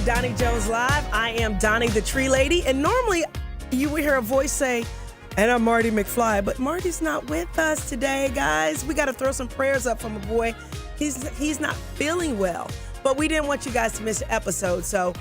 Doni Jones Live. I am Doni the Tree Lady, and normally you would hear a voice say, and I'm Marty McFly, but Marty's not with us today, guys. We got to throw some prayers up for my boy. He's not feeling well, but we didn't want you guys to miss the episode, so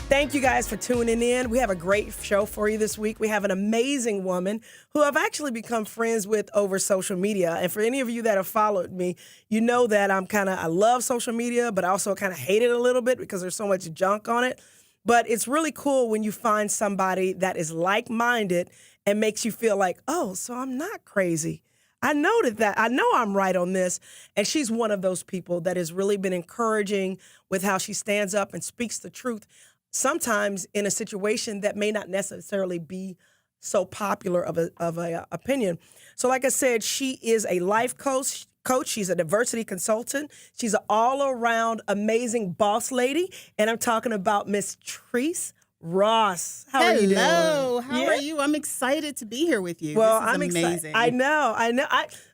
thank you guys for tuning in. We have a great show for you this week. We have an amazing woman who I've actually become friends with over social media. And for any of you that have followed me, you know that I love social media, but I also kind of hate it a little bit because there's so much junk on it. But it's really cool when you find somebody that is like-minded and makes you feel like, oh, so I'm not crazy. I know I'm right on this. And she's one of those people that has really been encouraging with how she stands up and speaks the truth, sometimes in a situation that may not necessarily be so popular of a opinion. So like I said, she is a life coach. She's a diversity consultant. She's an all-around amazing boss lady. And I'm talking about Miss Trice Ross. How are you doing? Hello. How are you? I'm excited to be here with you. Well, this is I'm amazing. excited. I know.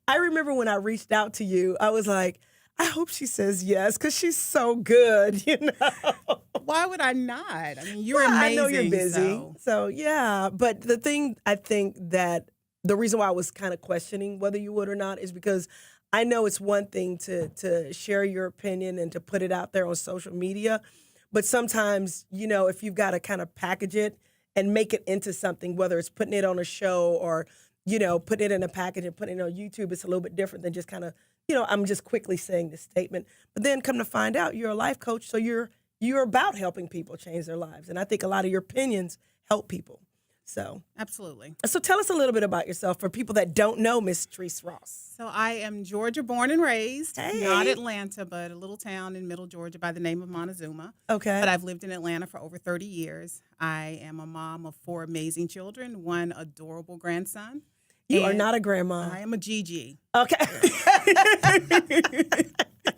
I remember when I reached out to you, I was like, I hope she says yes, because she's so good, you know. Why would I not? I mean, you're amazing. I know you're busy. So, yeah. But the thing, I think that the reason why I was kind of questioning whether you would or not is because I know it's one thing to share your opinion and to put it out there on social media. But sometimes, you know, if you've got to kind of package it and make it into something, whether it's putting it on a show or, you know, putting it in a package and putting it on YouTube, it's a little bit different than just kind of, you know, I'm just quickly saying this statement. But then come to find out you're a life coach, so you're about helping people change their lives. And I think a lot of your opinions help people. So Absolutely. So tell us a little bit about yourself for people that don't know Miss Trice Ross. So I am Georgia born and raised, Hey. not Atlanta, but a little town in middle Georgia by the name of Montezuma. Okay. But I've lived in Atlanta for over 30 years. I am a mom of 4 amazing children, 1 adorable grandson. You are not a grandma. I am a Gigi. Okay.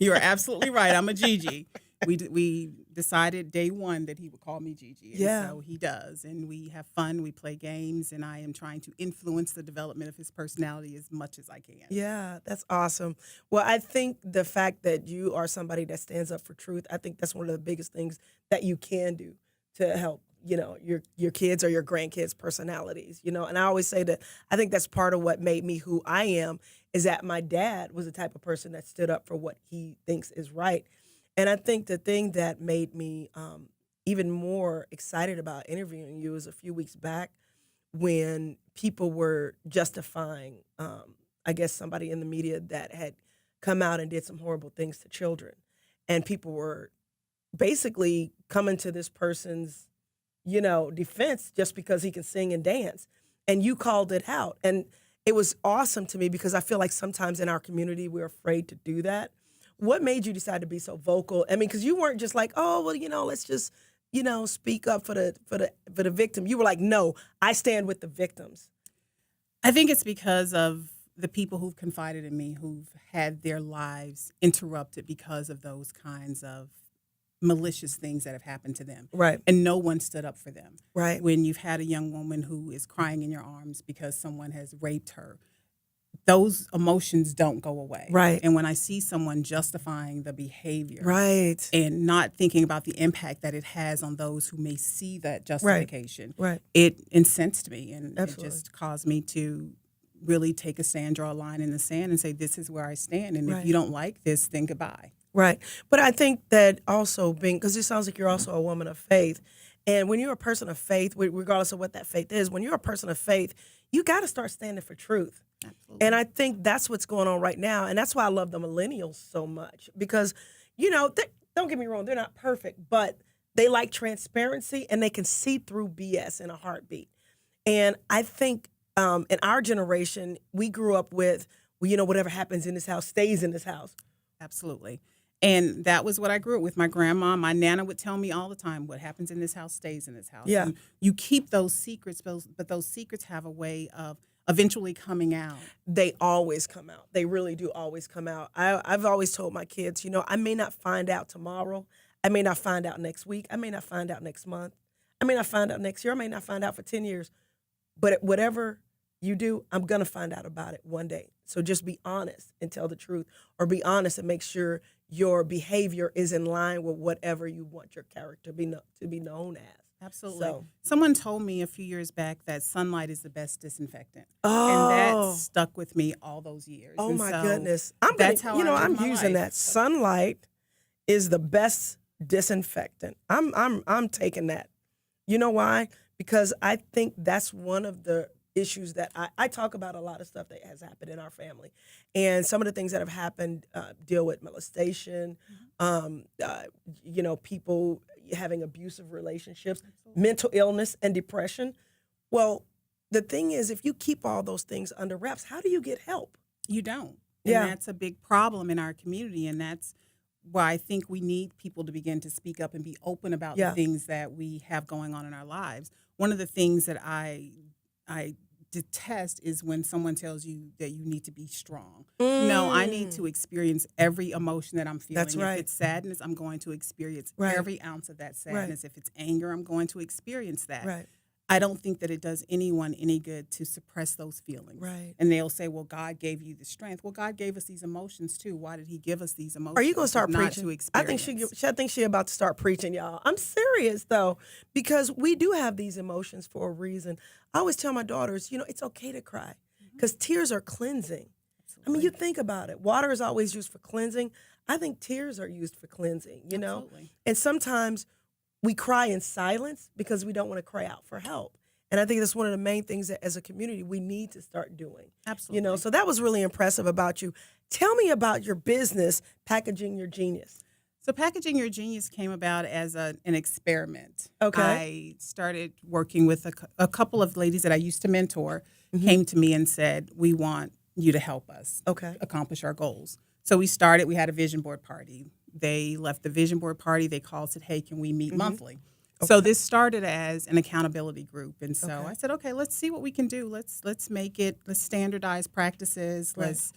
You are absolutely right. I'm a Gigi. We decided day one that he would call me Gigi. And Yeah. so he does. And we have fun. We play games. And I am trying to influence the development of his personality as much as I can. Yeah, that's awesome. Well, I think the fact that you are somebody that stands up for truth, I think that's one of the biggest things that you can do to help, you know, your kids or your grandkids' personalities, you know. And I always say that I think that's part of what made me who I am, is that my dad was the type of person that stood up for what he thinks is right. And I think the thing that made me even more excited about interviewing you was a few weeks back when people were justifying, I guess, somebody in the media that had come out and did some horrible things to children. And people were basically coming to this person's, you know, defense just because he can sing and dance. And you called it out. And it was awesome to me because I feel like sometimes in our community we're afraid to do that. What made you decide to be so vocal? I mean, because you weren't just like, oh, well, you know, let's just, you know, speak up for the victim. You were like, no, I stand with the victims. I think it's because of the people who've confided in me, who've had their lives interrupted because of those kinds of malicious things that have happened to them. Right. And no one stood up for them. Right. When you've had a young woman who is crying in your arms because someone has raped her, those emotions don't go away. Right. And when I see someone justifying the behavior, Right. and not thinking about the impact that it has on those who may see that justification, Right. it incensed me, and Absolutely. it just caused me to really take a stand, draw a line in the sand and say, this is where I stand. And Right. if you don't like this, then goodbye. Right. But I think that also because it sounds like you're also a woman of faith. And when you're a person of faith, regardless of what that faith is, when you're a person of faith, you got to start standing for truth. Absolutely. And I think that's what's going on right now. And that's why I love the millennials so much because, you know, don't get me wrong, they're not perfect, but they like transparency and they can see through BS in a heartbeat. And I think in our generation, we grew up with, well, you know, whatever happens in this house stays in this house. Absolutely. And that was what I grew up with. My grandma, my Nana would tell me all the time, what happens in this house stays in this house. Yeah. And you keep those secrets, but those secrets have a way of eventually coming out. They always come out. They really do always come out. I've always told my kids, you know, I may not find out tomorrow. I may not find out next week. I may not find out next month. I may not find out next year. I may not find out for 10 years. But whatever you do, I'm going to find out about it one day. So just be honest and tell the truth, or be honest and make sure your behavior is in line with whatever you want your character to be known as. Absolutely. So, Someone told me a few years back that sunlight is the best disinfectant. And that oh, stuck with me all those years. oh And my so goodness. that's how I live I'm my using life. that. Sunlight is the best disinfectant. I'm taking that. You know why? Because I think that's one of the issues that I talk about a lot of stuff that has happened in our family. And some of the things that have happened deal with molestation, people having abusive relationships, mental illness and depression. Well, the thing is, if you keep all those things under wraps, how do you get help? You don't. Yeah. And that's a big problem in our community. And that's why I think we need people to begin to speak up and be open about the things that we have going on in our lives. One of the things that I detest is when someone tells you that you need to be strong. No, I need to experience every emotion that I'm feeling. That's right. If it's sadness, I'm going to experience every ounce of that sadness. If it's anger, I'm going to experience that. Right. I don't think that it does anyone any good to suppress those feelings. Right. And they'll say, well, God gave you the strength. Well, God gave us these emotions too. Why did he give us these emotions? Are you going to start not preaching? To experience? I think she about to start preaching, y'all. I'm serious, though, because we do have these emotions for a reason. I always tell my daughters, it's okay to cry because tears are cleansing. Absolutely. I mean, you think about it. Water is always used for cleansing. I think tears are used for cleansing, Absolutely. And sometimes we cry in silence because we don't want to cry out for help. And I think that's one of the main things that as a community we need to start doing. Absolutely. So that was really impressive about you. Tell me about your business, Packaging Your Genius. So Packaging Your Genius came about as an experiment. Okay. I started working with a couple of ladies that I used to mentor, came to me and said, we want you to help us accomplish our goals. So we had a vision board party. They left the vision board party. They called, said, hey, can we meet monthly? Okay. So this started as an accountability group. And so I said, okay, let's see what we can do. Let's standardize practices. Right. Let's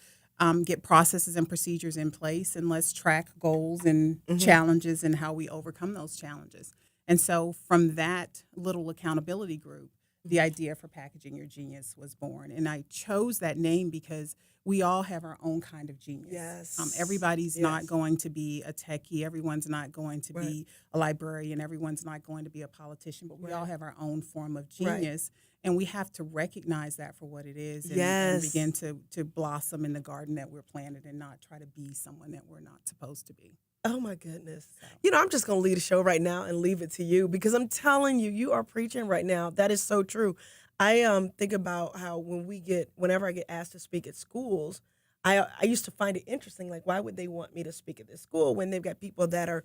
get processes and procedures in place, and let's track goals and challenges and how we overcome those challenges. And so from that little accountability group, the idea for Packaging Your Genius was born. And I chose that name because we all have our own kind of genius. Yes. Everybody's not going to be a techie. Everyone's not going to be a librarian. Everyone's not going to be a politician. But we all have our own form of genius. And we have to recognize that for what it is and begin to blossom in the garden that we're planted and not try to be someone that we're not supposed to be. Oh, my goodness. I'm just going to leave the show right now and leave it to you because I'm telling you, you are preaching right now. That is so true. I think about how whenever I get asked to speak at schools, I used to find it interesting. Like, why would they want me to speak at this school when they've got people that are,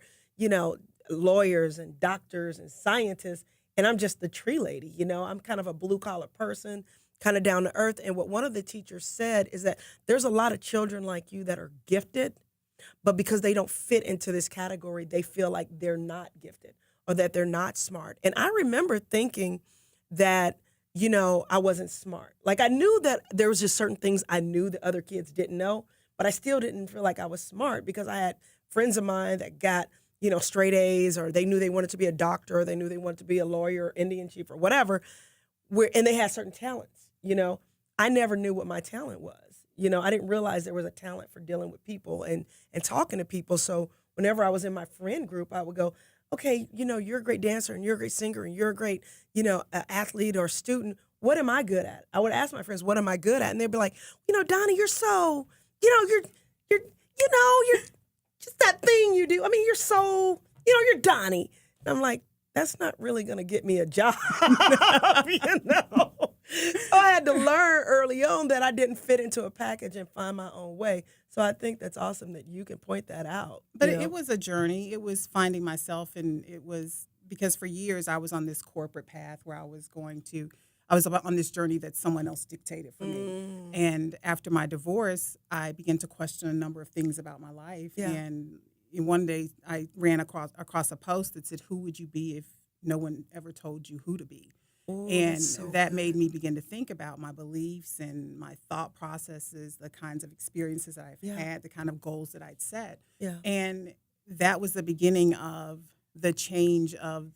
lawyers and doctors and scientists, and I'm just the tree lady. I'm kind of a blue collar person, kind of down to earth. And what one of the teachers said is that there's a lot of children like you that are gifted, but because they don't fit into this category, they feel like they're not gifted or that they're not smart. And I remember thinking that, I wasn't smart. Like, I knew that there was just certain things I knew that other kids didn't know, but I still didn't feel like I was smart because I had friends of mine that got, straight A's, or they knew they wanted to be a doctor, or they knew they wanted to be a lawyer or Indian chief or whatever, and they had certain talents. I never knew what my talent was. I didn't realize there was a talent for dealing with people and talking to people. So whenever I was in my friend group, I would go, okay, you're a great dancer and you're a great singer and you're a great, athlete or student. What am I good at? I would ask my friends, what am I good at? And they'd be like, Doni, you're so, you're just that thing you do. I mean, you're so, you're Doni. And I'm like, that's not really going to get me a job, So I had to learn early on that I didn't fit into a package and find my own way. So I think that's awesome that you can point that out. But it was a journey. It was finding myself, and it was because for years I was on this corporate path where I was on this journey that someone else dictated for me. And after my divorce, I began to question a number of things about my life. Yeah. And one day I ran across a post that said, who would you be if no one ever told you who to be? Ooh, and that made me begin to think about my beliefs and my thought processes, the kinds of experiences that I've had, the kind of goals that I'd set. Yeah. And that was the beginning of the change of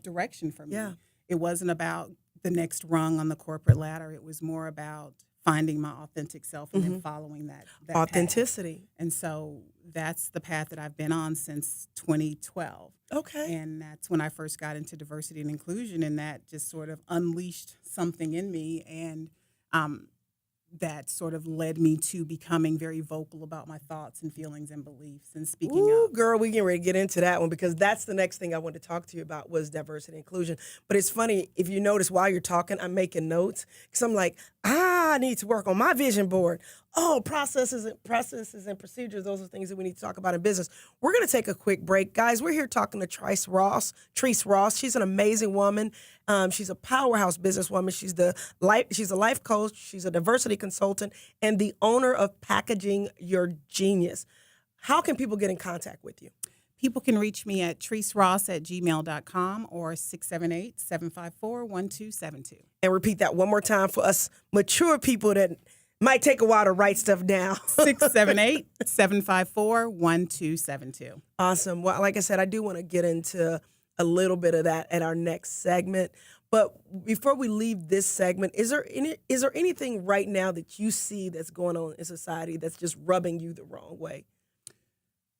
direction for me. Yeah. It wasn't about the next rung on the corporate ladder. It was more about finding my authentic self and then following that authenticity. path. And so that's the path that I've been on since 2012. Okay. And that's when I first got into diversity and inclusion, and that just sort of unleashed something in me, and that sort of led me to becoming very vocal about my thoughts and feelings and beliefs and speaking Ooh, up. girl, we getting ready to get into that one because that's the next thing I want to talk to you about was diversity and inclusion. But it's funny, if you notice while you're talking, I'm making notes because I'm like, I need to work on my vision board. Oh, processes and procedures, those are things that we need to talk about in business. We're going to take a quick break. Guys, we're here talking to Trice Ross. She's an amazing woman. She's a powerhouse businesswoman. She's a life coach. She's a diversity consultant and the owner of Packaging Your Genius. How can people get in contact with you? People can reach me at triceross@gmail.com or 678-754-1272. And repeat that one more time for us mature people that might take a while to write stuff down. 678-754-1272. Awesome. Well, like I said, I do want to get into a little bit of that at our next segment. But before we leave this segment, is there anything right now that you see that's going on in society that's just rubbing you the wrong way?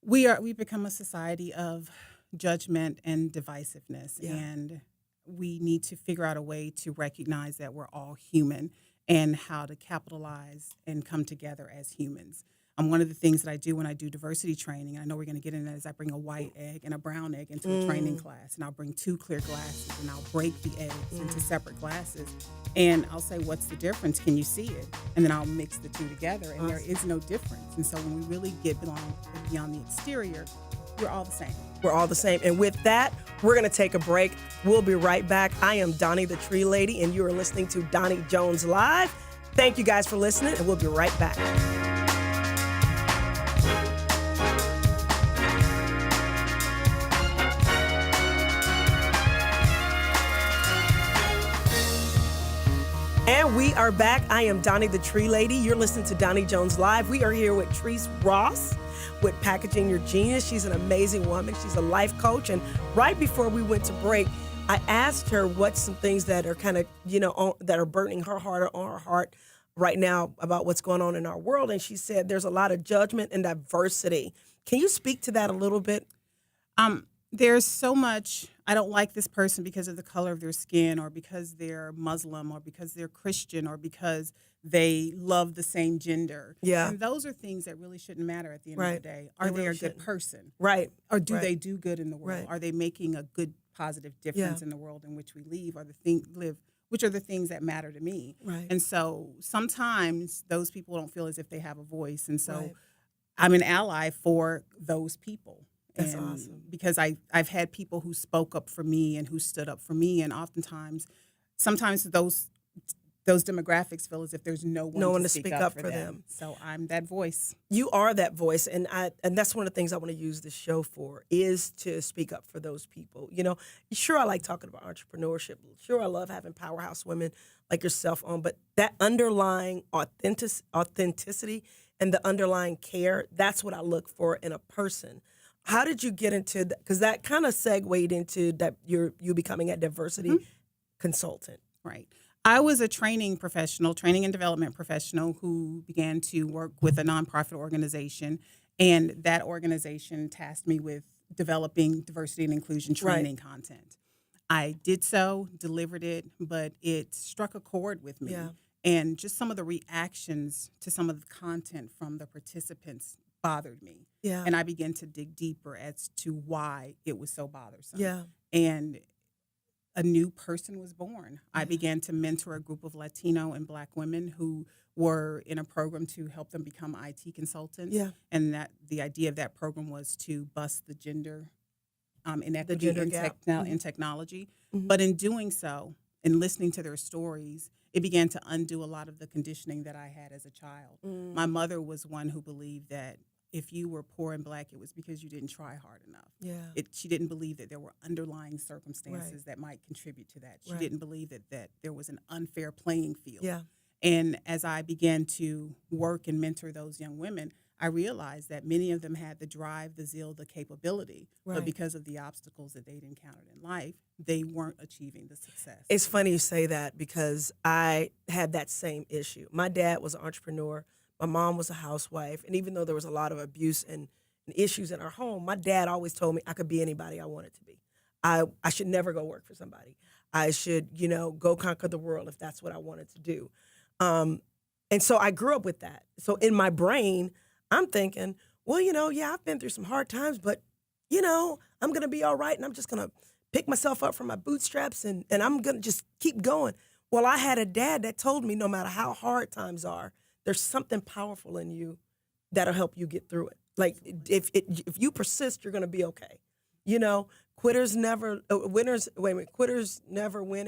We've become a society of judgment and divisiveness, Yeah. and we need to figure out a way to recognize that we're all human and how to capitalize and come together as humans. One of the things that I do when I do diversity training, I know we're going to get into that, is I bring a white egg and a brown egg into a training class, and I'll bring two clear glasses, and I'll break the eggs into separate glasses, and I'll say, what's the difference? Can you see it? And then I'll mix the two together, and there is no difference. And so when we really get beyond the exterior, we're all the same. We're all the same. And with that, we're going to take a break. We'll be right back. I am Doni the Tree Lady, and you are listening to Doni Jones Live. Thank you guys for listening, and we'll be right back. And we are back. I am Doni the Tree Lady. You're listening to Doni Jones Live. We are here with Trice Ross with Packaging Your Genius. She's an amazing woman. She's a life coach. And right before we went to break, I asked her what some things that are kind of, that are burning her heart or on her heart right now about what's going on in our world. And she said there's a lot of judgment and diversity. Can you speak to that a little bit? There's so much, I don't like this person because of the color of their skin, or because they're Muslim, or because they're Christian, or because they love the same gender. Yeah. And those are things that really shouldn't matter at the end Right. of the day. Are They they really a good shouldn't. person? Right. Or do Right. they do good in the world? Right. Are they making a good, positive difference in the world in which we live? Which are the things that matter to me? Right. And so sometimes those people don't feel as if they have a voice. And so Right. I'm an ally for those people. That's And awesome. because I've had people who spoke up for me and who stood up for me, and sometimes those demographics feel as if there's no one to speak up for them. So I'm that voice. You are that voice, and that's one of the things I want to use this show for, is to speak up for those people. Sure, I like talking about entrepreneurship. Sure, I love having powerhouse women like yourself on, but that underlying authenticity and the underlying care, that's what I look for in a person. How did you get into that? Because that kind of segued into that you becoming a diversity consultant. Right. I was a training and development professional who began to work with a nonprofit organization, and that organization tasked me with developing diversity and inclusion training content. I did so, delivered it, but it struck a chord with me. Yeah. And just some of the reactions to some of the content from the participants bothered me. Yeah. And I began to dig deeper as to why it was so bothersome. Yeah. And a new person was born. I began to mentor a group of Latino and Black women who were in a program to help them become IT consultants. Yeah. And that the idea of that program was to bust the gender inequity gender in, gap. in technology. But in doing so, and listening to their stories, it began to undo a lot of the conditioning that I had as a child. My mother was one who believed that if you were poor and Black, it was because you didn't try hard enough. Yeah. She didn't believe that there were underlying circumstances that might contribute to that. She didn't believe that there was an unfair playing field. Yeah. And as I began to work and mentor those young women, I realized that many of them had the drive, the zeal, the capability, but because of the obstacles that they'd encountered in life, they weren't achieving the success. It's funny you say that because I had that same issue. My dad was an entrepreneur. My mom was a housewife. And even though there was a lot of abuse and issues in our home, my dad always told me I could be anybody I wanted to be. I should never go work for somebody. I should, go conquer the world if that's what I wanted to do. And so I grew up with that. So in my brain, I'm thinking, well, I've been through some hard times, but, I'm going to be all right. And I'm just going to pick myself up from my bootstraps and I'm going to just keep going. Well, I had a dad that told me no matter how hard times are, there's something powerful in you that'll help you get through it. Like if you persist, you're going to be okay. Quitters never win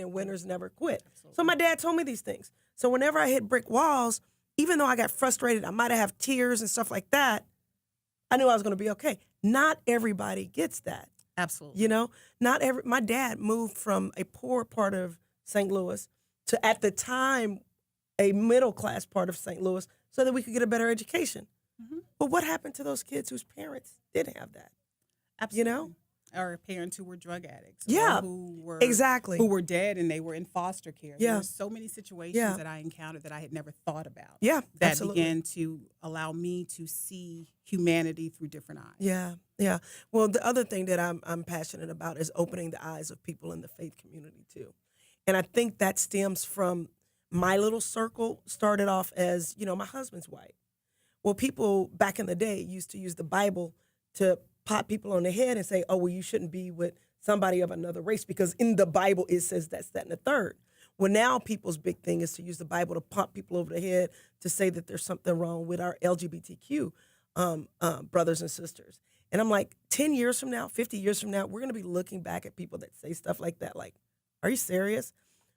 and winners never quit. Absolutely. So my dad told me these things. So whenever I hit brick walls, even though I got frustrated, I might have tears and stuff like that, I knew I was going to be okay. Not everybody gets that. Absolutely. My dad moved from a poor part of St. Louis to, at the time, a middle-class part of St. Louis so that we could get a better education. Mm-hmm. But what happened to those kids whose parents didn't have that? Absolutely. Or parents who were drug addicts. Yeah, who were dead and they were in foster care. Yeah. There were so many situations that I encountered that I had never thought about. Yeah, that absolutely. began to allow me to see humanity through different eyes. Yeah, yeah. Well, the other thing that I'm passionate about is opening the eyes of people in the faith community too. And I think that stems from my little circle. Started off as, my husband's white. Well, people back in the day used to use the Bible to pop people on the head and say, oh, well, you shouldn't be with somebody of another race because in the Bible it says that's that and the third. Well, now people's big thing is to use the Bible to pop people over the head to say that there's something wrong with our LGBTQ brothers and sisters. And I'm like, 10 years from now, 50 years from now, we're going to be looking back at people that say stuff like that. Like, are you serious?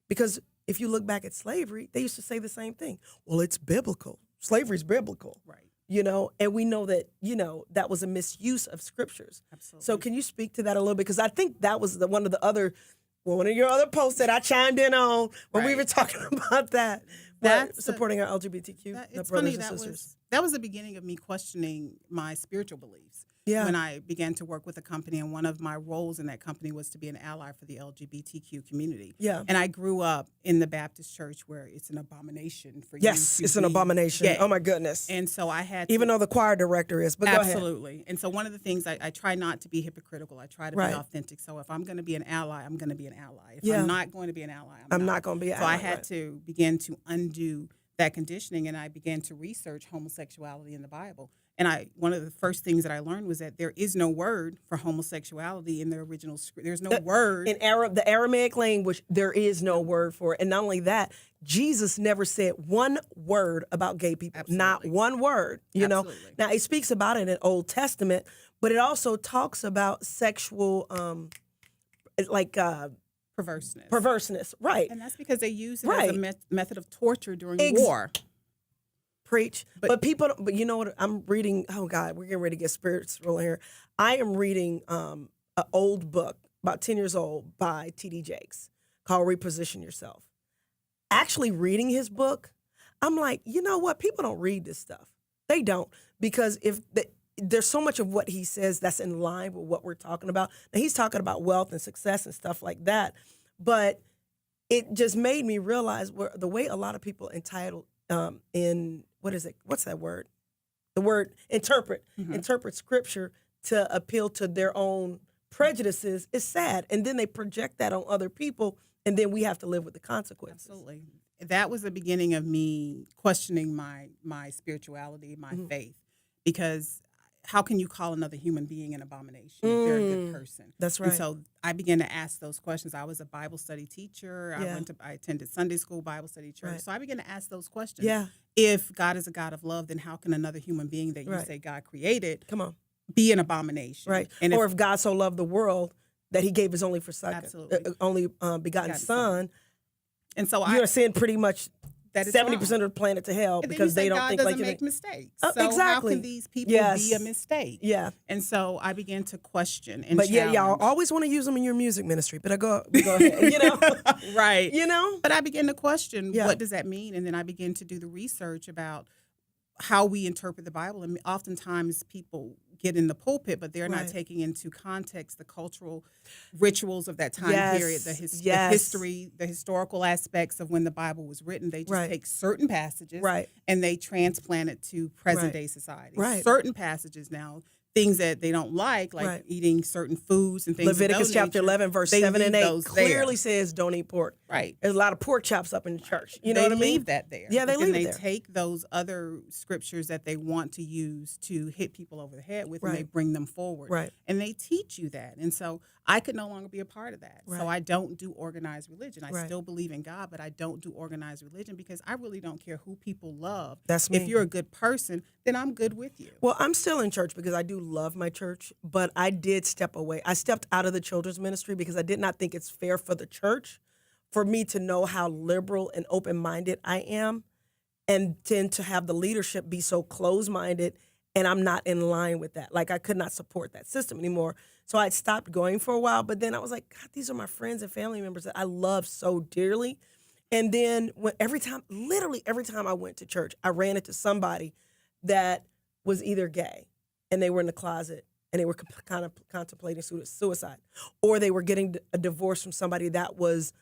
Because if you look back at slavery, they used to say the same thing. Well, it's biblical. Slavery's biblical. Right. And we know that, that was a misuse of scriptures. Absolutely. So can you speak to that a little bit? Because I think that was one of your other posts that I chimed in on when we were talking about that. That's supporting our LGBTQ brothers and sisters. That was the beginning of me questioning my spiritual beliefs. Yeah. When I began to work with a company, and one of my roles in that company was to be an ally for the LGBTQ community. Yeah. And I grew up in the Baptist church where it's an abomination for you. Yes, it's an abomination. Gay. Oh my goodness. And so I had even though the choir director is, but absolutely. Go ahead. And so one of the things I try not to be hypocritical. I try to be authentic. So if I'm going to be an ally, I'm going to be an ally. If I'm not going to be an ally, I'm not going to be an ally. So I had to begin to undo that conditioning, and I began to research homosexuality in the Bible. And one of the first things that I learned was that there is no word for homosexuality in the original script. There's no word. In the Aramaic language, there is no word for it. And not only that, Jesus never said one word about gay people. Absolutely. Not one word, Absolutely. Now, he speaks about it in the Old Testament, but it also talks about sexual, perverseness, right. And that's because they use it as a method of torture during war. Preach. But you know what? I'm reading, oh God, we're getting ready to get spiritual here. I am reading an old book, about 10 years old, by T.D. Jakes, called Reposition Yourself. Actually reading his book, I'm like, you know what? People don't read this stuff. They don't. Because there's so much of what he says that's in line with what we're talking about. Now, he's talking about wealth and success and stuff like that. But it just made me realize the way a lot of people entitled what is it? What's that word? The word interpret scripture to appeal to their own prejudices is sad. And then they project that on other people, and then we have to live with the consequences. Absolutely. That was the beginning of me questioning my spirituality, my faith, because how can you call another human being an abomination if they're a good person? That's right. And so I began to ask those questions. I was a Bible study teacher. Yeah. I attended Sunday school, Bible study church. Right. So I began to ask those questions. Yeah. If God is a God of love, then how can another human being that you say God created be an abomination? Right. And if God so loved the world that he gave his only begotten son. And so you're saying pretty much that 70% of the planet to hell because they don't God think doesn't like make mistakes. Oh, so exactly. how can these people be a mistake? Yeah. And so I began to question and challenge. Y'all always want to use them in your music ministry, but go ahead, right. But I began to question what does that mean, and then I began to do the research about how we interpret the Bible. And oftentimes people get in the pulpit, but they're not Right. taking into context the cultural rituals of that time Yes. period, the Yes. history, the historical aspects of when the Bible was written. They just Right. take certain passages Right. and they transplant it to present Right. day society. Right. Certain passages now, things that they don't like Right. eating certain foods and things Leviticus of that chapter nature, 11, verse they 7 and leave 8 those clearly there. says don't eat pork. Right. There's a lot of pork chops up in the church. You know They what I mean? leave that there. Yeah, they But then leave it they there. take those other scriptures that they want to use to hit people over the head with, and they Right. bring them forward. Right. And they teach you that. And so I could no longer be a part of that. Right. So I don't do organized religion. I Right. still believe in God, but I don't do organized religion because I really don't care who people love. That's me. If you're a good person, then I'm good with you. Well, I'm still in church because I do love my church, but I did step away. I stepped out of the children's ministry because I did not think it's fair for the church for me to know how liberal and open-minded I am and then to have the leadership be so closed-minded, and I'm not in line with that. Like, I could not support that system anymore. So I stopped going for a while, but then I was like, God, these are my friends and family members that I love so dearly. And then literally every time I went to church, I ran into somebody that was either gay and they were in the closet and they were kind of contemplating suicide, or they were getting a divorce from somebody that was,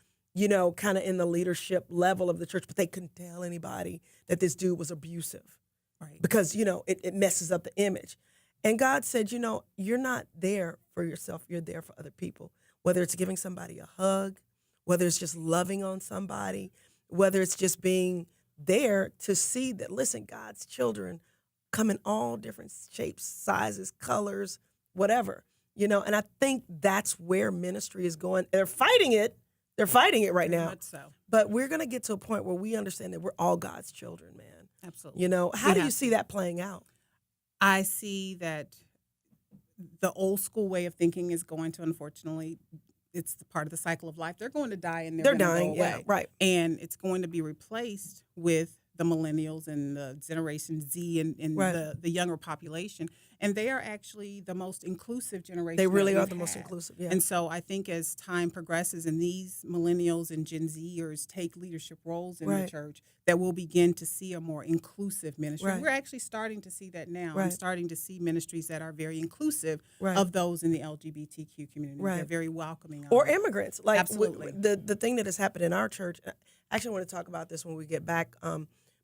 kind of in the leadership level of the church, but they couldn't tell anybody that this dude was abusive. Right. Because, it messes up the image. And God said, you're not there for yourself. You're there for other people, whether it's giving somebody a hug, whether it's just loving on somebody, whether it's just being there to see that, listen, God's children come in all different shapes, sizes, colors, whatever, and I think that's where ministry is going. They're fighting it. They're fighting it right Very now. much so. But we're going to get to a point where we understand that we're all God's children, man. Absolutely. How do you see that playing out? I see that the old school way of thinking is going to, unfortunately, it's the part of the cycle of life. They're going to die and they're going dying, to go away. yeah, right. And it's going to be replaced with the millennials and the Generation Z and Right. the younger population. And they are actually the most inclusive generation. They really that are we've the most had. inclusive, yeah. And so I think as time progresses and these millennials and Gen Zers take leadership roles in the Right. church, that we'll begin to see a more inclusive ministry. Right. We're actually starting to see that now. I'm Right. starting to see ministries that are very inclusive Right. of those in the LGBTQ community. Right. They're very welcoming. of Or it. immigrants. Like Absolutely. the thing that has happened in our church, I actually want to talk about this when we get back.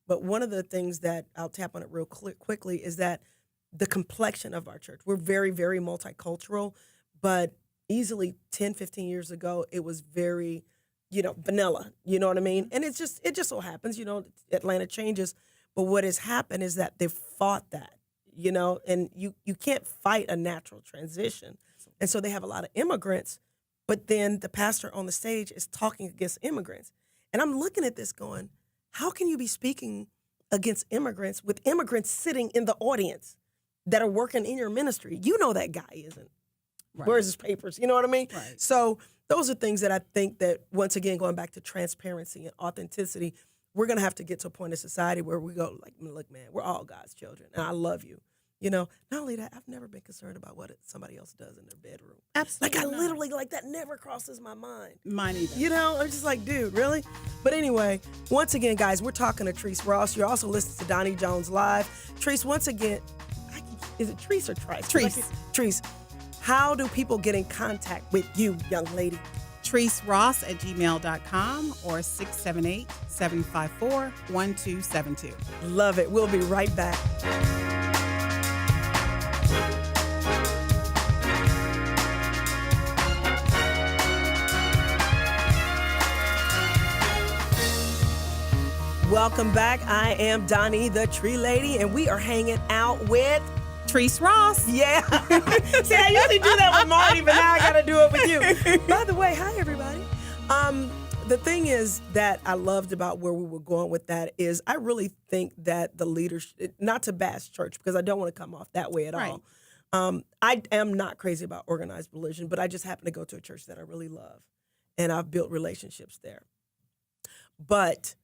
But one of the things that I'll tap on it real quickly is that the complexion of our church. We're very, very multicultural, but easily 10, 15 years ago, it was very, vanilla. You know what I mean? And it just so happens, Atlanta changes. But what has happened is that they've fought that, and you can't fight a natural transition. And so they have a lot of immigrants, but then the pastor on the stage is talking against immigrants. And I'm looking at this going, how can you be speaking against immigrants with immigrants sitting in the audience that are working in your ministry? You know that guy isn't. Right. Where's his papers? You know what I mean? Right. So those are things that I think that, once again, going back to transparency and authenticity, we're going to have to get to a point in society where we go like, look, man, we're all God's children, and I love you. Not only that, I've never been concerned about what somebody else does in their bedroom. Absolutely. Like, I not. literally, that never crosses my mind. Mine either. I'm just like, dude, really? But anyway, once again, guys, we're talking to Trice Ross. You're also listening to Doni Jones Live. Trice, once again, is it Trice or Trice? Trice. Trice, how do people get in contact with you, young lady? TriceRoss@gmail.com or 678-754-1272. Love it. We'll be right back. Welcome back. I am Doni, the Tree Lady, and we are hanging out with Trice Ross. Yeah. See, I usually do that with Marty, but now I got to do it with you. By the way, hi, everybody. The thing is that I loved about where we were going with that is I really think that the leadership, not to bash church, because I don't want to come off that way at Right. all. I am not crazy about organized religion, but I just happen to go to a church that I really love, and I've built relationships there. But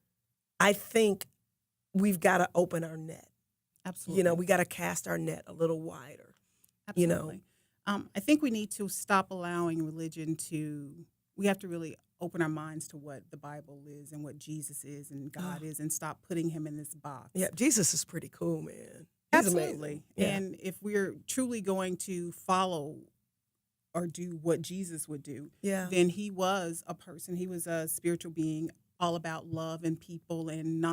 I think we've got to open our net. Absolutely. We got to cast our net a little wider. Absolutely. I think we need to stop allowing religion we have to really open our minds to what the Bible is and what Jesus is and God is, and stop putting him in this box. Yeah, Jesus is pretty cool, man. He's Absolutely. amazing. Yeah. And if we're truly going to follow or do what Jesus would do, then he was a person. He was a spiritual being, all about love and people and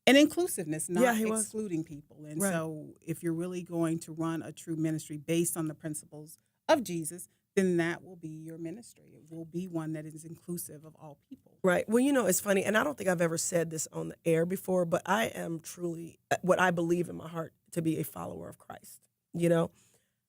inclusiveness, not excluding people. And so if you're really going to run a true ministry based on the principles of Jesus, then that will be your ministry. It will be one that is inclusive of all people. Right. Well, it's funny, and I don't think I've ever said this on the air before, but I am truly what I believe in my heart to be a follower of Christ,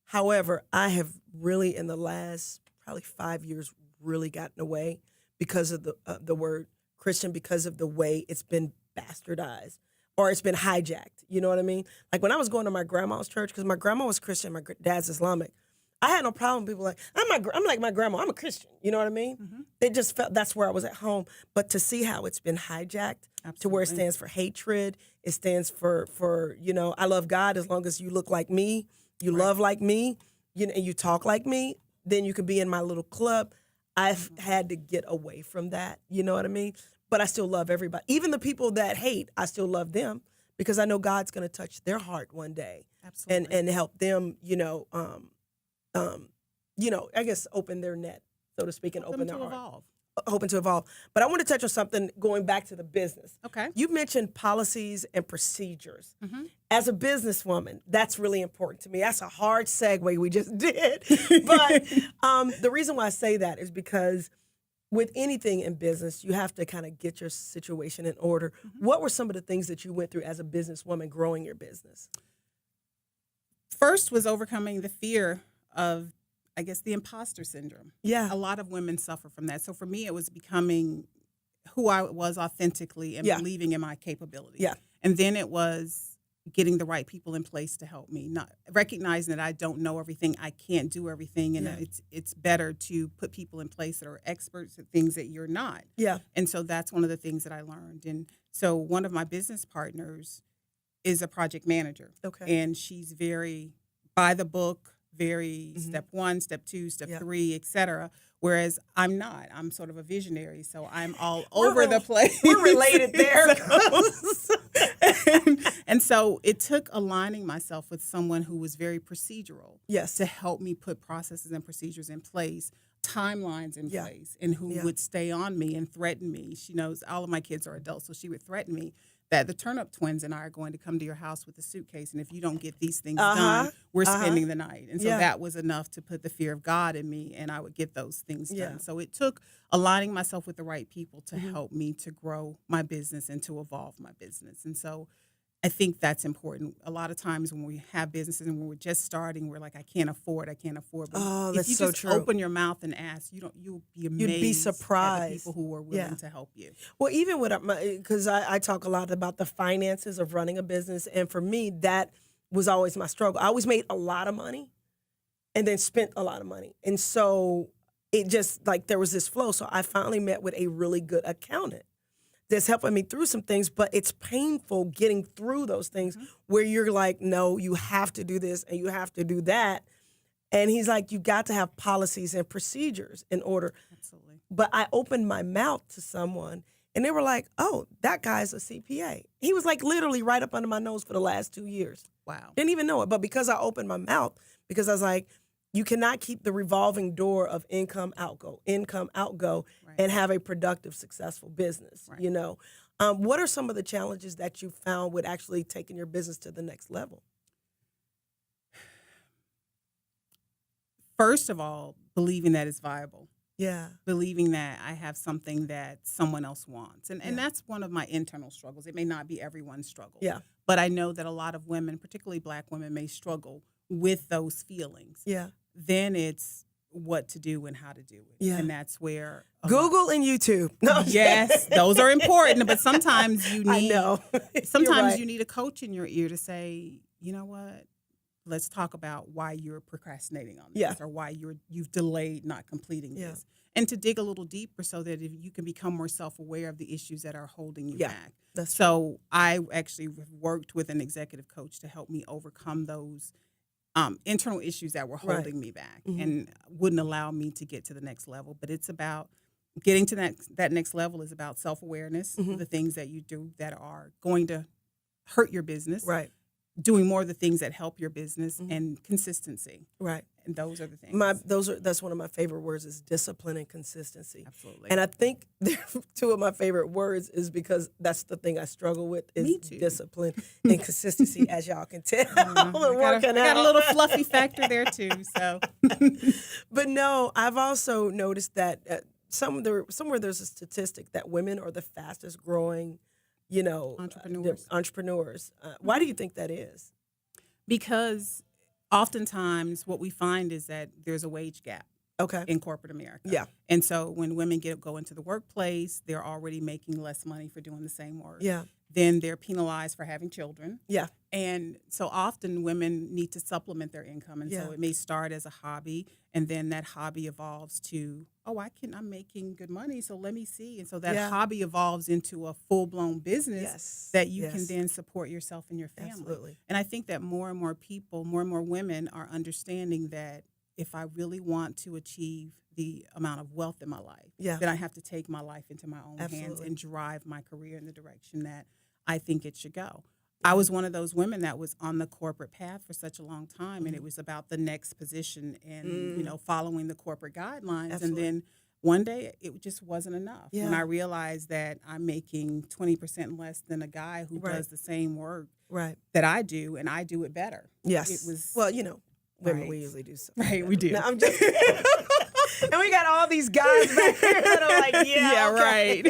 However, I have really in the last probably 5 years really gotten away because of the word Christian, because of the way it's been bastardized or it's been hijacked. You know what I mean? Like when I was going to my grandma's church, because my grandma was Christian, my dad's Islamic, I had no problem. People like, I'm like my grandma, I'm a Christian. You know what I mean? Mm-hmm. They just felt that's where I was at home. But to see how it's been hijacked to where it stands for hatred, it stands for I love God as long as you look like me, you love like me, and you talk like me, then you can be in my little club. I've had to get away from that. You know what I mean? But I still love everybody. Even the people that hate, I still love them because I know God's going to touch their heart one day. Absolutely. And help them, I guess open their net, so to speak, and open their heart. Hoping to evolve. But I want to touch on something going back to the business. Okay. You mentioned policies and procedures. Mm-hmm. As a businesswoman, that's really important to me. That's a hard segue we just did. But the reason why I say that is because with anything in business, you have to kind of get your situation in order. Mm-hmm. What were some of the things that you went through as a businesswoman growing your business? First was overcoming the fear of, I guess, the imposter syndrome. Yeah. A lot of women suffer from that. So for me, it was becoming who I was authentically and believing in my capabilities. Yeah. And then it was getting the right people in place to help me, not recognizing that I don't know everything, I can't do everything, and it's better to put people in place that are experts at things that you're not. Yeah. And so that's one of the things that I learned. And so one of my business partners is a project manager. Okay. And she's very by the book, very step 1, step 2, step 3, et cetera. Whereas I'm not. I'm sort of a visionary, so I'm all over the place. We're related there. And so it took aligning myself with someone who was very procedural to help me put processes and procedures in place, timelines in place, and who would stay on me and threaten me. She knows all of my kids are adults, so she would threaten me that the Turnup twins and I are going to come to your house with a suitcase, and if you don't get these things done, we're spending the night. And so that was enough to put the fear of God in me, and I would get those things done. So it took aligning myself with the right people to help me to grow my business and to evolve my business. And so I think that's important. A lot of times when we have businesses and when we're just starting, we're like, I can't afford. But that's so true. Open your mouth and ask, you'll be amazed. You'd be surprised at the people who are willing to help you. Well, even with because I talk a lot about the finances of running a business, and for me, that was always my struggle. I always made a lot of money, and then spent a lot of money, and so it just like there was this flow. So I finally met with a really good accountant that's helping me through some things, but it's painful getting through those things where you're like, no, you have to do this and you have to do that. And he's like, you got to have policies and procedures in order. Absolutely. But I opened my mouth to someone and they were like, oh, that guy's a CPA. He was like literally right up under my nose for the last 2 years. Wow. Didn't even know it. But because I opened my mouth, because I was like, you cannot keep the revolving door of income, outgo, and have a productive, successful business, What are some of the challenges that you found with actually taking your business to the next level? First of all, believing that it's viable. Yeah. Believing that I have something that someone else wants. And that's one of my internal struggles. It may not be everyone's struggle. Yeah. But I know that a lot of women, particularly Black women, may struggle with those feelings. Yeah. Then it's what to do and how to do it. Yeah. And that's where Google and YouTube. No. Yes, those are important, but sometimes you need you need a coach in your ear to say, you know what? Let's talk about why you're procrastinating on this or why you've delayed not completing this. And to dig a little deeper so that if you can become more self-aware of the issues that are holding you back. So I actually worked with an executive coach to help me overcome those internal issues that were holding me back and wouldn't allow me to get to the next level. But it's about getting to that next level is about self-awareness, the things that you do that are going to hurt your business. Right. Doing more of the things that help your business and consistency. Right. And those are the things. That's one of my favorite words is discipline and consistency. Absolutely. And I think two of my favorite words is because that's the thing I struggle with is discipline and consistency, as y'all can tell. I got a little fluffy factor there too. So, but no, I've also noticed that somewhere there's a statistic that women are the fastest growing, entrepreneurs. Why do you think that is? Because oftentimes what we find is that there's a wage gap in corporate America. Yeah. And so when women go into the workplace, they're already making less money for doing the same work. Yeah. Then they're penalized for having children. Yeah. And so often women need to supplement their income. And so it may start as a hobby, and then that hobby evolves to, I'm making good money, so let me see. And so that hobby evolves into a full-blown business that you can then support yourself and your family. Absolutely. And I think that more and more people, more and more women are understanding that if I really want to achieve the amount of wealth in my life, then I have to take my life into my own hands and drive my career in the direction that I think it should go. I was one of those women that was on the corporate path for such a long time, and it was about the next position and following the corporate guidelines. Absolutely. And then one day it just wasn't enough. Yeah. When I realized that I'm making 20% less than a guy who does the same work that I do, and I do it better. Yes. It was women we usually do so. Right, we do. No, I'm just and we got all these guys back here that are like, right.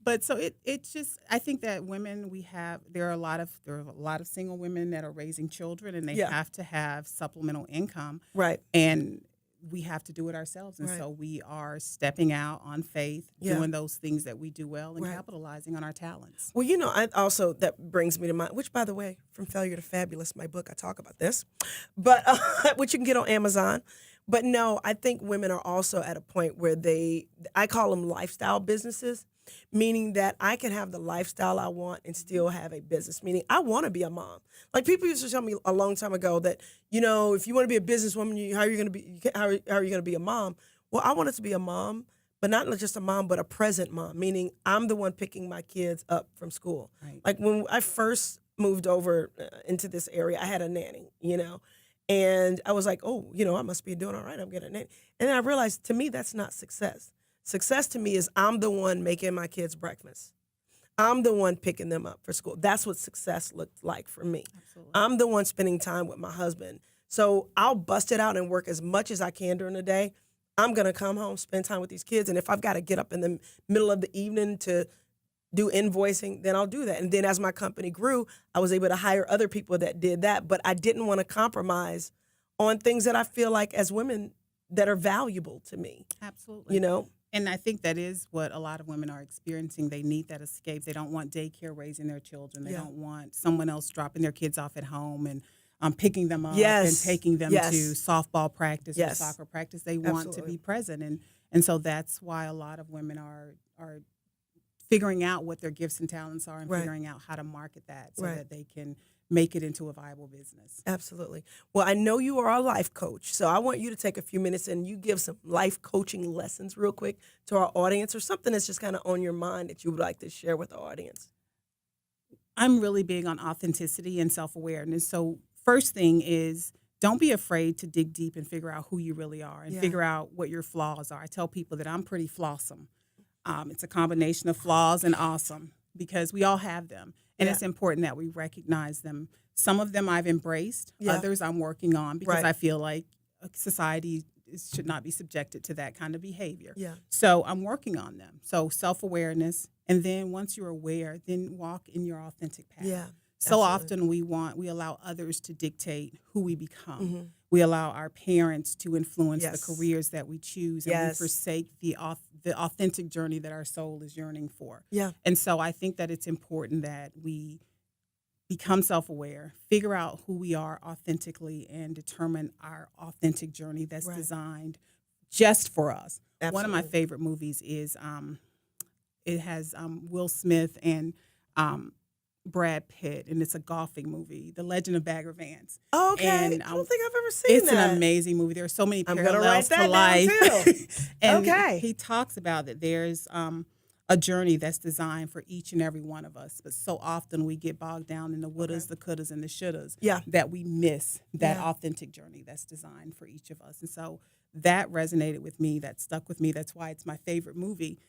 But so it's just, I think that women there are a lot of single women that are raising children, and they have to have supplemental income. Right. And we have to do it ourselves. And so we are stepping out on faith, doing those things that we do well, and capitalizing on our talents. Well, I also, that brings me to mind, which, by the way, From Failure to Fabulous, my book, I talk about this, but which you can get on Amazon. But no, I think women are also at a point where I call them lifestyle businesses, meaning that I can have the lifestyle I want and still have a business, meaning I want to be a mom. Like people used to tell me a long time ago that, if you want to be a businesswoman, how are you going to be a mom? Well, I wanted to be a mom, but not just a mom, but a present mom, meaning I'm the one picking my kids up from school. Right. Like when I first moved over into this area, I had a nanny, and I was like, I must be doing all right. I'm getting a nanny. And then I realized, to me, that's not success. Success to me is I'm the one making my kids breakfast. I'm the one picking them up for school. That's what success looked like for me. Absolutely. I'm the one spending time with my husband. So I'll bust it out and work as much as I can during the day. I'm going to come home, spend time with these kids. And if I've got to get up in the middle of the evening to do invoicing, then I'll do that. And then as my company grew, I was able to hire other people that did that. But I didn't want to compromise on things that I feel like as women that are valuable to me. Absolutely. And I think that is what a lot of women are experiencing. They need that escape. They don't want daycare raising their children. They don't want someone else dropping their kids off at home and picking them up and taking them to softball practice or soccer practice. They want to be present. And so that's why a lot of women are figuring out what their gifts and talents are and figuring out how to market that so that they can make it into a viable business. Absolutely. Well, I know you are a life coach, so I want you to take a few minutes and you give some life coaching lessons real quick to our audience, or something that's just kind of on your mind that you would like to share with the audience. I'm really big on authenticity and self-awareness. So first thing is, don't be afraid to dig deep and figure out who you really are and figure out what your flaws are. I tell people that I'm pretty flawsome. It's a combination of flaws and awesome, because we all have them. And it's important that we recognize them. Some of them I've embraced. Others I'm working on because I feel like society should not be subjected to that kind of behavior. So I'm working on them. So self-awareness. And then once you're aware, then walk in your authentic path. So often we allow others to dictate who we become. Mm-hmm. We allow our parents to influence the careers that we choose, and we forsake the authentic journey that our soul is yearning for. And so I think that it's important that we become self-aware, figure out who we are authentically, and determine our authentic journey that's designed just for us. Absolutely. One of my favorite movies is it has Will Smith and Brad Pitt, and it's a golfing movie, The Legend of Bagger Vance. Oh, okay. And, I don't think I've ever seen it's that. an amazing movie. There are so many I'm gonna write parallels that to life. down too. And Okay. he talks about that there's a journey that's designed for each and every one of us. But so often we get bogged down in the wouldas, the couldas, and the shouldas that we miss that authentic journey that's designed for each of us. And so that resonated with me. That stuck with me. That's why it's my favorite movie,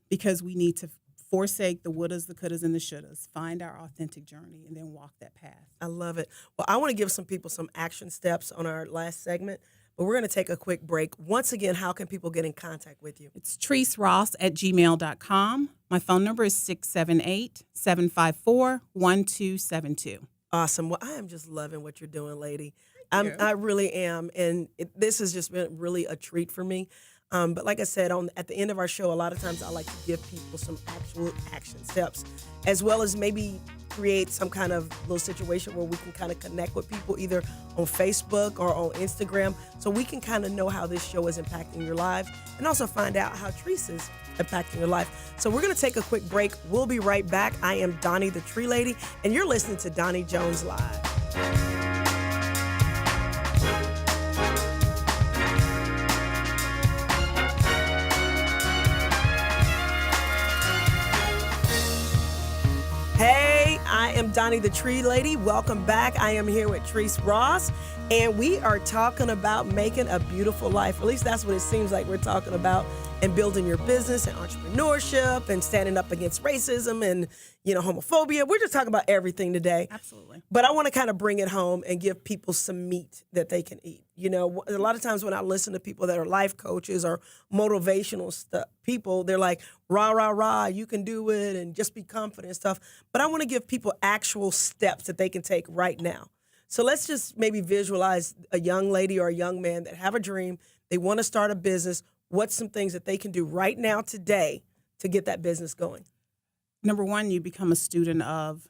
because we need to forsake the wouldas, the couldas, and the shouldas, find our authentic journey, and then walk that path. I love it. Well, I want to give some people some action steps on our last segment, but we're going to take a quick break. Once again, how can people get in contact with you? It's triceross@gmail.com. My phone number is 678-754-1272. Awesome. Well, I am just loving what you're doing, lady. I really am. And this has just been really a treat for me. But like I said, at the end of our show, a lot of times I like to give people some actual action steps, as well as maybe create some kind of little situation where we can kind of connect with people either on Facebook or on Instagram, so we can kind of know how this show is impacting your lives and also find out how Trice is impacting your life. So we're going to take a quick break. We'll be right back. I am Doni the Tree Lady, and you're listening to Doni Jones Live. Hey, I am Doni the Tree Lady. Welcome back. I am here with Trice Ross, and we are talking about making a beautiful life. At least that's what it seems like we're talking about, and building your business and entrepreneurship and standing up against racism and, homophobia. We're just talking about everything today. Absolutely. But I want to kind of bring it home and give people some meat that they can eat. A lot of times when I listen to people that are life coaches or motivational people, they're like, rah, rah, rah, you can do it and just be confident and stuff. But I want to give people actual steps that they can take right now. So let's just maybe visualize a young lady or a young man that have a dream. They want to start a business. What's some things that they can do right now today to get that business going? Number one, you become a student of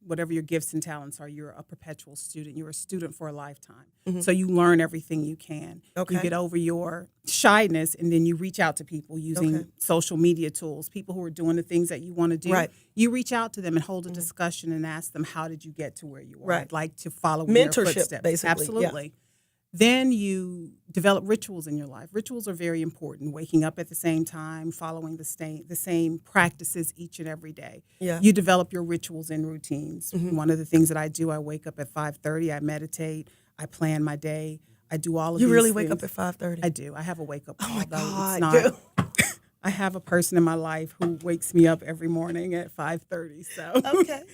whatever your gifts and talents are. You're a perpetual student. You're a student for a lifetime. Mm-hmm. So you learn everything you can. Okay. You get over your shyness, and then you reach out to people using social media tools, people who are doing the things that you want to do. Right. You reach out to them and hold a discussion and ask them, how did you get to where you are? Right. I'd like to follow in your footsteps. Basically. Absolutely. Yeah. Then you develop rituals in your life. Rituals are very important. Waking up at the same time, following the same practices each and every day. Yeah. You develop your rituals and routines. Mm-hmm. One of the things that I do, I wake up at 5:30. I meditate. I plan my day. I do all of these things. You really wake up at 5:30? I do. I have a wake up call. Oh my God, it's not. I have a person in my life who wakes me up every morning at 5:30. So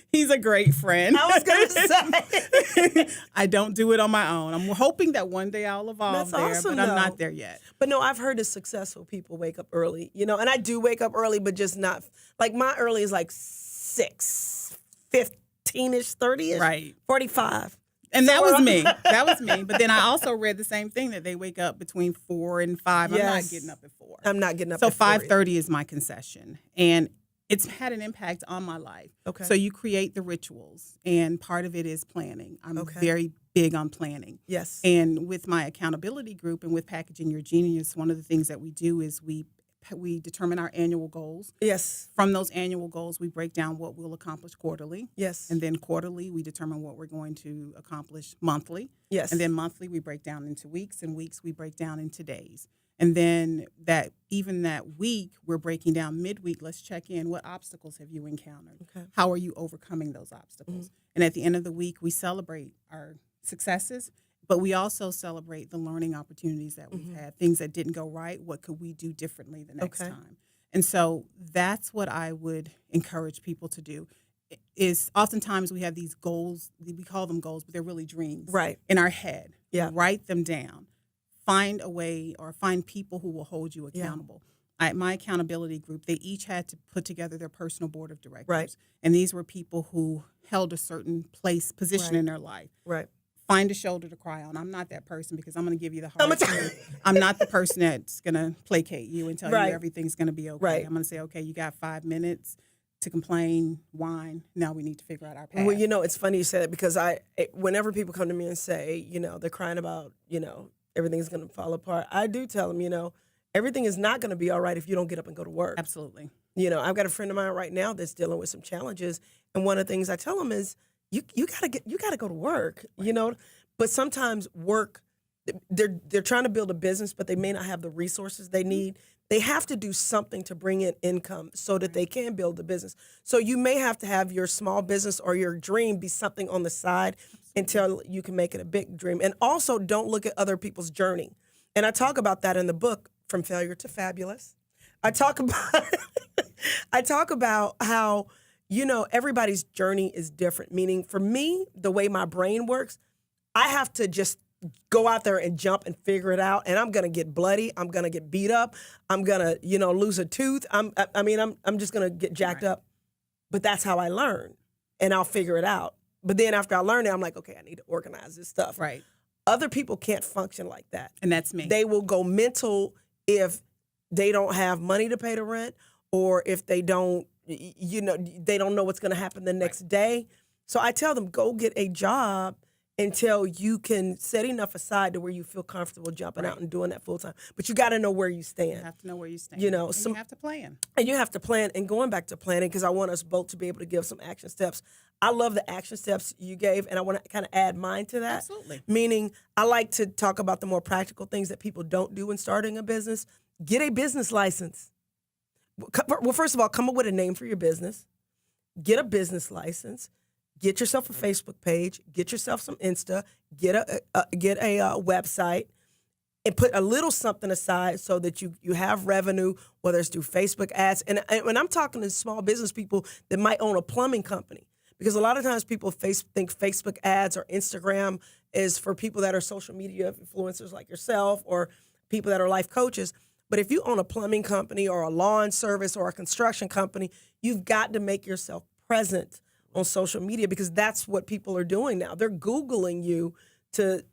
he's a great friend. I was going to say. I don't do it on my own. I'm hoping that one day I'll evolve but I'm not there yet. But no, I've heard that successful people wake up early, and I do wake up early, but just not, like my early is like 6, 15-ish, 30-ish, right, 45. And that was me. That was me. But then I also read the same thing, that they wake up between 4 and 5. Yes. I'm not getting up at 4. I'm not getting up at 4. So 5:30 is my concession. And it's had an impact on my life. Okay. So you create the rituals, and part of it is planning. I'm very big on planning. Yes. And with my accountability group and with Packaging Your Genius, one of the things that we do is we determine our annual goals. Yes. From those annual goals, we break down what we'll accomplish quarterly. Yes. And then quarterly, we determine what we're going to accomplish monthly. Yes. And then monthly, we break down into weeks, and weeks, we break down into days. And then that week, we're breaking down midweek. Let's check in. What obstacles have you encountered? Okay. How are you overcoming those obstacles? Mm-hmm. And at the end of the week, we celebrate our successes, but we also celebrate the learning opportunities that we've had, things that didn't go right. What could we do differently the next time? And so that's what I would encourage people to do. Is oftentimes we have these goals, we call them goals, but they're really dreams in our head. Yeah. Write them down. Find a way, or find people who will hold you accountable. Yeah. My accountability group, they each had to put together their personal board of directors. Right. And these were people who held a certain position in their life. Right. Find a shoulder to cry on. I'm not that person, because I'm going to give you the hard truth. I'm not the person that's going to placate you and tell you everything's going to be okay. Right. I'm going to say, okay, you got 5 minutes to complain, whine. Now we need to figure out our path. Well, it's funny you say that, because whenever people come to me and say, they're crying about, everything's going to fall apart, I do tell them, everything is not going to be all right if you don't get up and go to work. Absolutely. You know, I've got a friend of mine right now that's dealing with some challenges, and one of the things I tell him is, you gotta go to work. You know, but sometimes work, they're trying to build a business, but they may not have the resources they need. They have to do something to bring in income so that they can build the business. So you may have to have your small business or your dream be something on the side until you can make it a big dream. And also, don't look at other people's journey. And I talk about that in the book, From Failure to Fabulous. I talk about how, you know, everybody's journey is different. Meaning, for me, the way my brain works, I have to just go out there and jump and figure it out. And I'm gonna get bloody. I'm gonna get beat up. I'm gonna, you know, lose a tooth. I'm just gonna get jacked up. But that's how I learn, and I'll figure it out. But then after I learn it, I'm like, okay, I need to organize this stuff. Right. Other people can't function like that. And that's me. They will go mental if they don't have money to pay the rent, or if they don't, you know, they don't know what's going to happen the next day. So I tell them, go get a job until you can set enough aside to where you feel comfortable jumping out and doing that full time. But you got to know where you stand. You have to know where you stand. You know, and you have to plan. And you have to plan. And going back to planning, because I want us both to be able to give some action steps. I love the action steps you gave, and I want to kind of add mine to that. Absolutely. Meaning, I like to talk about the more practical things that people don't do when starting a business. Get a business license. Well, first of all, come up with a name for your business. Get a business license. Get yourself a Facebook page. Get yourself some Insta. Get a website, and put a little something aside so that you have revenue, whether it's through Facebook ads. And when I'm talking to small business people that might own a plumbing company, because a lot of times people think Facebook ads or Instagram is for people that are social media influencers like yourself, or people that are life coaches. But if you own a plumbing company or a lawn service or a construction company, you've got to make yourself present on social media, because that's what people are doing now. They're Googling you to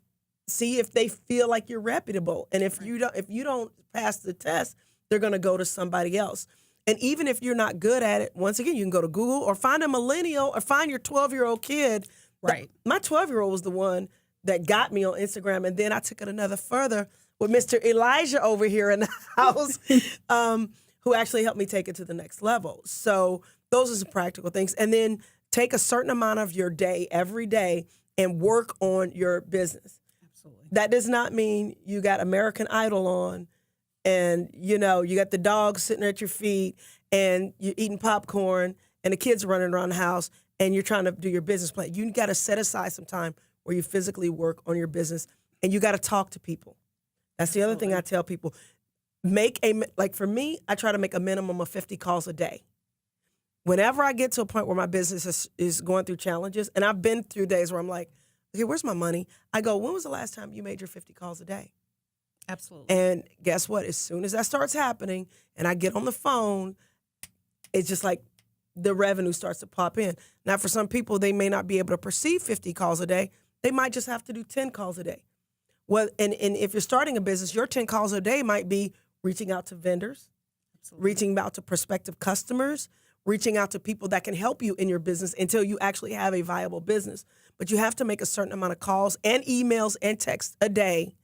see if they feel like you're reputable. And if you don't pass the test, they're going to go to somebody else. And even if you're not good at it, once again, you can go to Google or find a millennial or find your 12-year-old kid. Right. My 12-year-old was the one that got me on Instagram. And then I took it another further with Mr. Elijah over here in the house, who actually helped me take it to the next level. So those are some practical things. And then take a certain amount of your day every day and work on your business. Absolutely. That does not mean you got American Idol on and, you know, you got the dog sitting at your feet and you're eating popcorn and the kids running around the house and you're trying to do your business plan. You got to set aside some time where you physically work on your business, and you got to talk to people. That's the other thing I tell people. For me, I try to make a minimum of 50 calls a day. Whenever I get to a point where my business is going through challenges, and I've been through days where I'm like, okay, where's my money? I go, when was the last time you made your 50 calls a day? Absolutely. And guess what? As soon as that starts happening and I get on the phone, it's just like the revenue starts to pop in. Now, for some people, they may not be able to perceive 50 calls a day. They might just have to do 10 calls a day. Well, and if you're starting a business, your 10 calls a day might be reaching out to vendors, reaching out to prospective customers, reaching out to people that can help you in your business until you actually have a viable business. But you have to make a certain amount of calls and emails and texts a day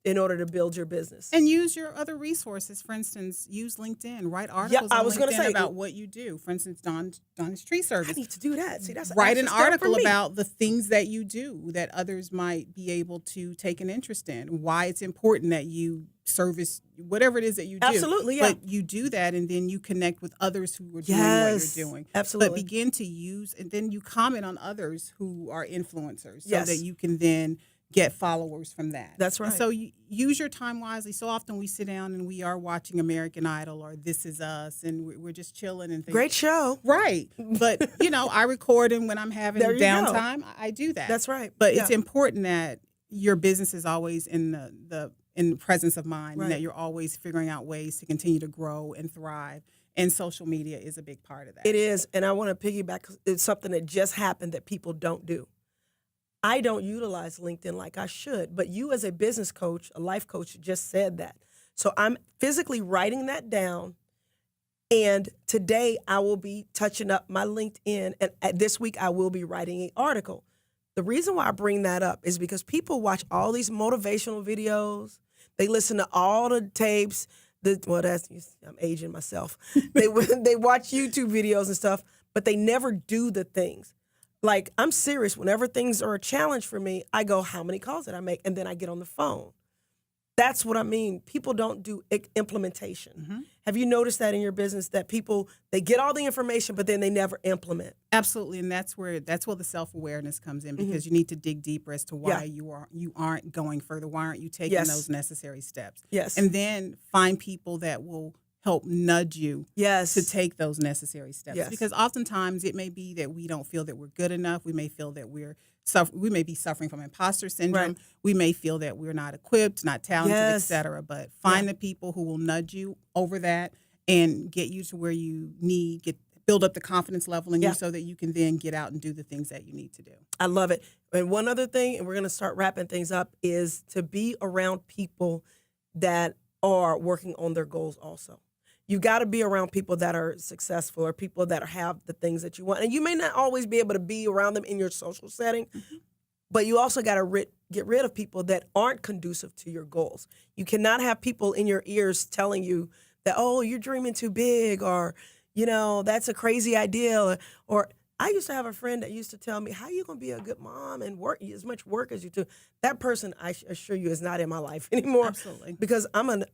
in order to build your business. And use your other resources. For instance, use LinkedIn. Write articles on LinkedIn about what you do. For instance, Don's tree service. I need to do that. See, that's write an article about the things that you do that others might be able to take an interest in. Why it's important that you service whatever it is that you do. Absolutely, yeah. But you do that, and then you connect with others who are doing what you're doing. Absolutely. But begin to use, and then you comment on others who are influencers, so Yes. that you can then get followers from that. That's right. And so you use your time wisely. So often we sit down and we are watching American Idol or This Is Us, and we're just chilling and thinking, great show. Right. But, I record, and when I'm having downtime, I do that. That's right. But it's important that your business is always in the presence of mind, and that you're always figuring out ways to continue to grow and thrive. And social media is a big part of that. It is. And I want to piggyback. It's something that just happened that people don't do. I don't utilize LinkedIn like I should, but you as a business coach, a life coach, just said that. So I'm physically writing that down, and today I will be touching up my LinkedIn, and this week I will be writing an article. The reason why I bring that up is because people watch all these motivational videos, they listen to all the tapes, I'm aging myself. They watch YouTube videos and stuff, but they never do the things. Like, I'm serious. Whenever things are a challenge for me, I go, how many calls did I make? And then I get on the phone. That's what I mean. People don't do implementation. Mm-hmm. Have you noticed that in your business, that people, they get all the information, but then they never implement? Absolutely, and that's where the self-awareness comes in, because you need to dig deeper as to why you aren't going further. Why aren't you taking those necessary steps? Yes. And then find people that will help nudge you to take those necessary steps. Yes. Because oftentimes it may be that we don't feel that we're good enough. We may feel that we may be suffering from imposter syndrome. Right. We may feel that we're not equipped, not talented, Yes. etc. But find the people who will nudge you over that and get you to where you build up the confidence level in you, so that you can then get out and do the things that you need to do. I love it. And one other thing, and we're going to start wrapping things up, is to be around people that are working on their goals also. You got to be around people that are successful, or people that have the things that you want. And you may not always be able to be around them in your social setting, but you also got to get rid of people that aren't conducive to your goals. You cannot have people in your ears telling you that, oh, you're dreaming too big, or, that's a crazy idea. Or I used to have a friend that used to tell me, how are you going to be a good mom and work as much work as you do? That person, I assure you, is not in my life anymore. Absolutely. Because I'm a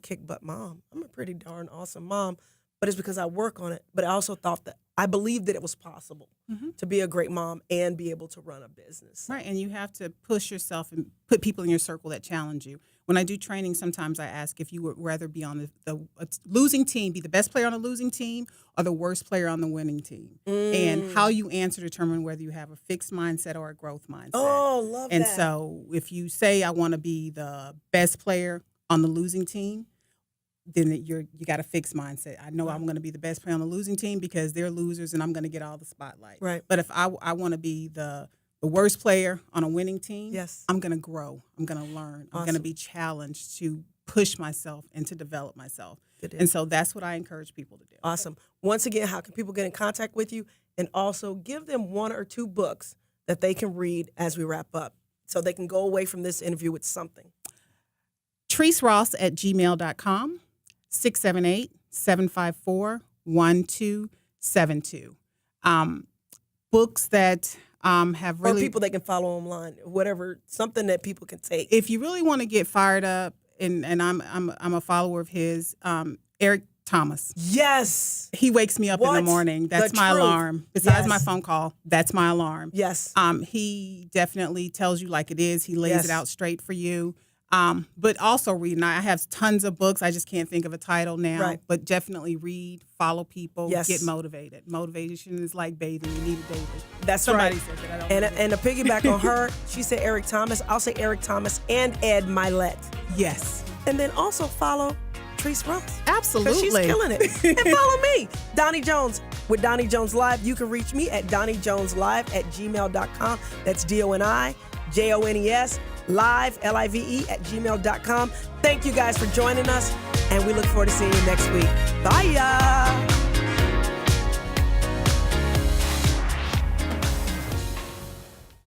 kick butt mom. I'm a pretty darn awesome mom, but it's because I work on it. But I also thought that I believed that it was possible to be a great mom and be able to run a business. Right, and you have to push yourself and put people in your circle that challenge you. When I do training, sometimes I ask if you would rather be on the losing team, be the best player on the losing team, or the worst player on the winning team. And how you answer determine whether you have a fixed mindset or a growth mindset. Oh, love that. And so if you say, I want to be the best player on the losing team, then you got a fixed mindset. I know I'm going to be the best player on the losing team because they're losers and I'm going to get all the spotlight. Right. But if I want to be the worst player on a winning team, I'm going to grow. I'm going to learn. I'm going to be challenged to push myself and to develop myself. And so that's what I encourage people to do. Awesome. Once again, how can people get in contact with you? And also give them 1 or 2 books that they can read as we wrap up, so they can go away from this interview with something. Trice Ross at gmail.com. 678-754-1272. Books that have really... Or people they can follow online, whatever, something that people can take. If you really want to get fired up, and I'm a follower of his, Eric Thomas. Yes. He wakes me up in the morning. That's my alarm. Besides my phone call, that's my alarm. Yes. He definitely tells you like it is. He lays it out straight for you. But also read. I have tons of books. I just can't think of a title now. Right. But definitely read, follow people, get motivated. Motivation is like bathing. You need it daily. That's Somebody right. said that. I don't know. And to piggyback on her, she said Eric Thomas. I'll say Eric Thomas and Ed Milet. Yes. And then also follow Trice Ross. Absolutely. She's killing it. And follow me, Doni Jones, with Doni Jones Live. You can reach me at DoniJonesLive@gmail.com. That's DoniJones live, LIVE @gmail.com. Thank you guys for joining us, and we look forward to seeing you next week. Bye, y'all.